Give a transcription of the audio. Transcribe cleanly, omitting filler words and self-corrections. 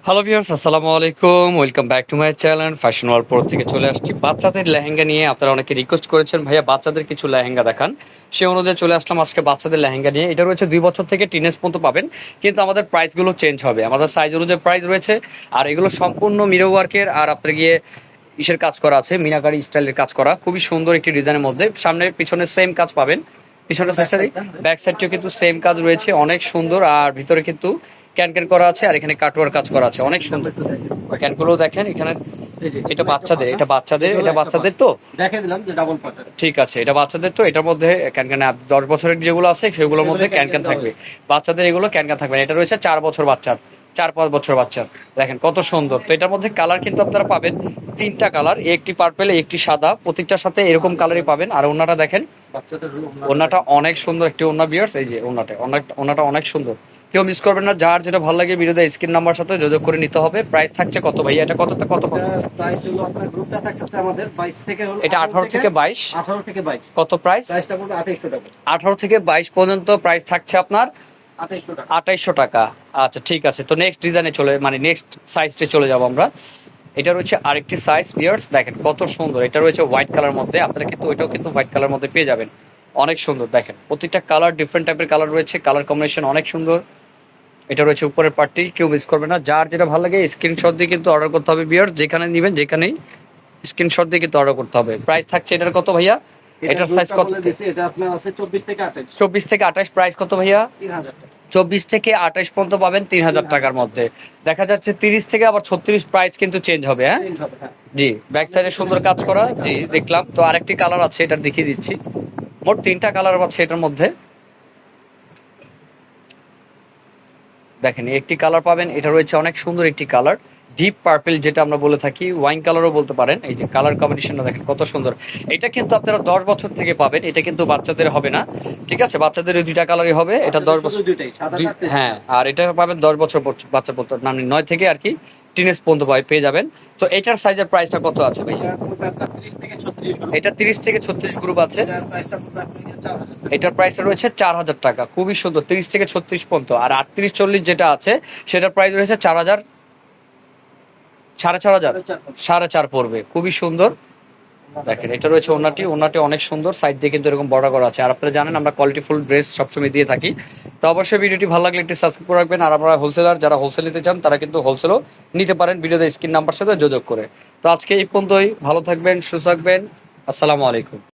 Hello viewers, আসসালামু আলাইকুম। Welcome back to my channel fashion world pro থেকে চলে আসছি বাচ্চাদের লেহেঙ্গা নিয়ে। আপনারা অনেকে রিকোয়েস্ট করেছেন ভাইয়া বাচ্চাদের কিছু লেহেঙ্গা দেখান, সে অনুযায়ী চলে আসলাম আজকে বাচ্চাদের লেহেঙ্গা নিয়ে। এটা রয়েছে 2 বছর থেকে টিনেজ পর্যন্ত পাবেন, কিন্তু আমাদের প্রাইসগুলো চেঞ্জ হবে, আমাদের সাইজ অনুযায়ী প্রাইস রয়েছে। আর এগুলো সম্পূর্ণ মিরো ওয়ার্কের, আর আপনার গিয়ে ইসের কাজ করা আছে, মিনাকারি স্টাইলের কাজ করা, খুবই সুন্দর একটি ডিজাইনের মধ্যে। সামনে পিছনে সেম কাজ পাবেন, পিছনের সাইডটা ব্যাক সাইডটিও কিন্তু সেম কাজ রয়েছে, অনেক সুন্দর। আর ভিতরে কিন্তু ক্যান ক্যান করা আছে, আর এখানে কাটওয়ার কাজ করা আছে, অনেক সুন্দর। ক্যানগুলো দেখেন এখানে। এটা বাচ্চাদের, এটা বাচ্চাদের তো দেখে দিলাম যে ডাবল পার্ট। ঠিক আছে, এটা বাচ্চাদের তো এটার মধ্যে ক্যান ক্যান 10 বছরের যেগুলো আছে সেগুলোর মধ্যে ক্যান ক্যান থাকবে। বাচ্চাদের এগুলো ক্যান ক্যান থাকবে না। এটা রয়েছে 4 বছর বাচ্চার, 4-5 বছর বাচ্চার। দেখেন কত সুন্দর। তো এটার মধ্যে কালার কিন্তু আপনারা পাবেন 3টা কালার, একটি পার্পেল একটি সাদা, প্রত্যেকটার সাথে এরকম কালারই পাবেন। আর ওনাটা দেখেন, বাচ্চাদের ওনাটা অনেক সুন্দর একটি ওনা বিয়ার্স। এই যে ওনাটা অনেক সুন্দর, কেউ মিস করবেন না। যার যেটা ভালো লাগে ভিডিওতে স্ক্রিন নাম্বার সাথে যোগাযোগ করে নিতে হবে। প্রাইস থাকছে কত ভাইয়া, এটা কত প্রাইস হলো আপনার গ্রুপটা থাকতেছে আমাদের 22 থেকে হলো এটা 18 থেকে 22। 18 থেকে 22 কত প্রাইস? প্রাইসটা পড়বে 2800 টাকা। 18 থেকে 22 পর্যন্ত প্রাইস থাকছে আপনার 2800 টাকা। 2800 টাকা। আচ্ছা ঠিক আছে, তো নেক্সট ডিজাইনে চলে, মানে নেক্সট সাইজে চলে যাবো আমরা। এটা রয়েছে আরেকটি সাইজ বিয়ার্স, দেখেন কত সুন্দর। এটা রয়েছে হোয়াইট কালার মধ্যে, আপনারা কিন্তু ওইটাও কিন্তু হোয়াইট কালার মধ্যে পেয়ে যাবেন। অনেক সুন্দর, দেখেন প্রত্যেকটা কালার ডিফারেন্ট টাইপের কালার রয়েছে, কালার কম্বিনেশন অনেক সুন্দর। এটা রয়েছে উপরের পার্টটি, কেউ মিস করবে না। যার যেটা ভালো লাগে স্ক্রিনশট দিয়ে কিন্তু অর্ডার করতে হবে বিয়ার্স, যেখানে নেবেন যেখানেই স্ক্রিনশট দিয়ে কিন্তু অর্ডার করতে হবে। প্রাইস থাকছে এটার কত ভাইয়া? এটার সাইজ কত? এটা আপনার আছে 24 থেকে 28। 24 থেকে 28। প্রাইস কত ভাইয়া? 3000 টাকা। 24 থেকে 28 পর্যন্ত পাবেন 3000 টাকার মধ্যে। দেখা যাচ্ছে 30 থেকে আবার 36 প্রাইস কিন্তু চেঞ্জ হবে। হ্যাঁ চেঞ্জ হবে, হ্যাঁ। জি, ব্যাক সাইডে সুন্দর কাজ করা, জি দেখলাম। তো আরেকটি কালার আছে, এটা দেখিয়ে দিচ্ছি। মোট 3টা কালার আছে এটার মধ্যে। দেখেন একটি কালার পাবেন, এটা রয়েছে অনেক সুন্দর একটি কালার, ডিপ পার্পল, যেটা আমরা বলে থাকি, ওয়াইন কালারও বলতে পারেন। এই যে কালার কম্বিনেশনটা দেখেন কত সুন্দর। এটা কিন্তু আপনারা 10 বছর থেকে পাবেন, এটা কিন্তু বাচ্চাদের হবে না, ঠিক আছে? বাচ্চাদের ওই 2টা কালারই হবে। এটা 10 বছর, দুইটাই সাদা কাট। হ্যাঁ। আর এটা পাবেন 10 বছর বাচ্চা পড়তে, মানে 9 থেকে আর কি টিনেজ পর্যন্ত পেয়ে যাবেন। তো এটার সাইজের প্রাইসটা কত আছে ভাই? এটা পড়বে আপনার 30 থেকে 36 গ্রুপ। এটা 30 থেকে 36 গ্রুপ আছে। এটার প্রাইসটা পড়বে আপনার 4000 টাকা। এটার প্রাইস রয়েছে 4000 টাকা, খুবই সুন্দর। 30 থেকে 36 পর্যন্ত। আর 38-40 যেটা আছে সেটার প্রাইস রয়েছে 4000, 4500, 4.5 পড়বে, খুবই সুন্দর। দেখেন এটা রয়েছে ওনাটি অনেক সুন্দর, সাইড দিয়ে কিন্তু এরকম বর্ডার করা আছে। আর আপনারা জানেন আমরা কোয়ালিটিফুল ড্রেস সবসময় দিয়ে থাকি। তো অবশ্যই ভিডিওটি ভালো লাগলে একটি সাবস্ক্রাইব করে রাখবেন। আর আমরা হোলসেলার, যারা হোলসেল নিতে চান তারা কিন্তু হোলসেলও নিতে পারেন ভিডিওতে স্ক্রিন নাম্বার সাথে যোগাযোগ করে। তো আজকে এই পর্যন্তই, ভালো থাকবেন, সুস্থ থাকবেন, আসসালামু আলাইকুম।